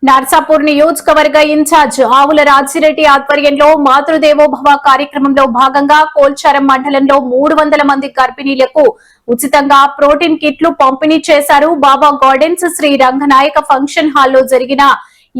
నర్సాపూర్ నియోజకవర్గ ఇన్ఛార్జ్ ఆవుల రాజిరెడ్డి ఆధ్వర్యంలో మాతృదేవోభవ కార్యక్రమంలో భాగంగా కోల్చారం మండలంలో 300 మంది గర్భిణీలకు ఉచితంగా ప్రోటీన్ కిట్లు పంపిణీ చేశారు. బాబా గార్డెన్స్ శ్రీ రంగనాయక ఫంక్షన్ హాల్లో జరిగిన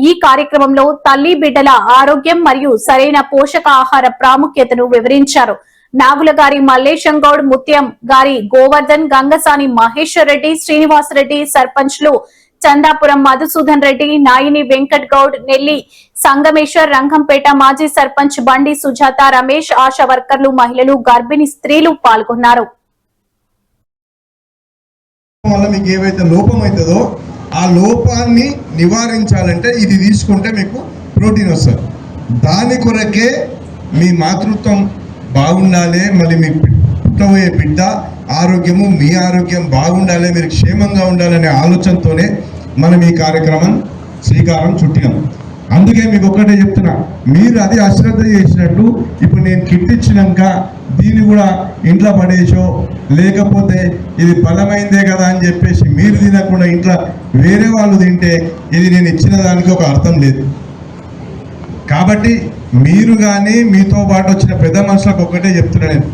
ఈ కార్యక్రమంలో తల్లి బిడ్డల ఆరోగ్యం మరియు సరైన పోషకాహార ప్రాముఖ్యతను వివరించారు. నాగుల గారి మల్లేశం గౌడ్, ముత్యం గారి గోవర్ధన్, గంగసాని మహేశ్వర్ రెడ్డి, శ్రీనివాసరెడ్డి, సర్పంచ్లు చందాపురం మధుసూదన్ రెడ్డి, నాయిని వెంకట్ గౌడ్, నెల్లి సంగమేశ్వర్, రంగంపేట మాజీ సర్పంచ్ బండి సుజాత, రమేష్, ఆశా వర్కర్లు, మహిళలు, గర్భిణీ స్త్రీలు పాల్గొన్నారు. మీకు ఏవైతే లోపం అవుతుందో ఆ లోపాన్ని నివారించాలంటే ఇది తీసుకుంటే మీకు ప్రోటీన్ వస్తుంది. దాని కొరకే మీ మాతృత్వం బాగుండాలి, మళ్ళీ మీ పుట్టబోయే బిడ్డ ఆరోగ్యము, మీ ఆరోగ్యం బాగుండాలి, మీరు క్షేమంగా ఉండాలనే ఆలోచనతోనే మనం ఈ కార్యక్రమం శ్రీకారం చుట్టినాం. అందుకే మీకు ఒక్కటే చెప్తున్నా, మీరు అది అశ్రద్ధ చేసినట్టు ఇప్పుడు నేను కిట్ ఇచ్చినాక దీన్ని కూడా ఇంట్లో పడేసో లేకపోతే ఇది బలమైందే కదా అని చెప్పేసి మీరు తినకుండా ఇంట్లో వేరే వాళ్ళు తింటే ఇది నేను ఇచ్చిన దానికి ఒక అర్థం లేదు. కాబట్టి మీరు కానీ మీతో పాటు వచ్చిన పెద్ద మనుషులకు ఒక్కటే చెప్తున్నా, నేను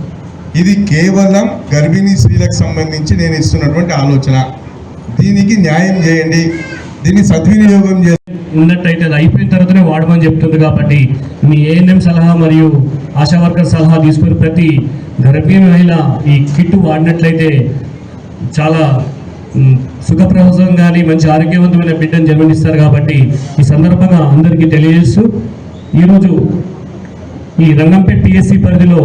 ఇది కేవలం గర్భిణీ స్త్రీలకు సంబంధించి నేను ఇస్తున్నటువంటి ఆలోచన. దీనికి న్యాయం చేయండి, దీన్ని సద్వినియోగం చేయండి. ఉన్నట్టయితే అది అయిపోయిన తర్వాతనే వాడమని చెప్తుంది. కాబట్టి మీ ఏఎన్ఎం సలహా మరియు ఆశా వర్కర్ సలహా తీసుకుని ప్రతి గర్భిణీ మహిళ ఈ కిట్ వాడినట్లయితే చాలా సుఖప్రసవం కానీ మంచి ఆరోగ్యవంతమైన బిడ్డను జన్మనిస్తారు. కాబట్టి ఈ సందర్భంగా అందరికీ తెలియజేస్తూ ఈరోజు ఈ రంగంపేట పిఎస్సి పరిధిలో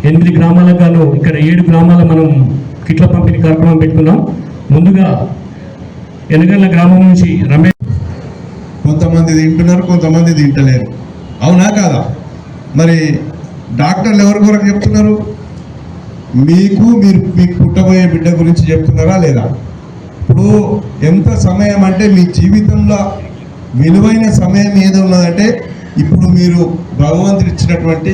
8 గ్రామాలకు గాను ఇక్కడ 7 గ్రామాల మనం కిట్ల పంపిణీ కార్యక్రమం పెట్టుకున్నాం. ముందుగా ఎనగల్ల గ్రామం నుంచి రమేష్, కొంతమంది తింటున్నారు, కొంతమంది తింటలేరు, అవునా కాదా? మరి డాక్టర్లు ఎవరి కొరకు చెప్తున్నారు? మీకు పుట్టబోయే బిడ్డ గురించి చెప్తున్నారా లేదా? ఇప్పుడు ఎంత సమయం అంటే మీ జీవితంలో విలువైన సమయం ఏదో ఉన్నదంటే ఇప్పుడు మీరు భగవంతుడు ఇచ్చినటువంటి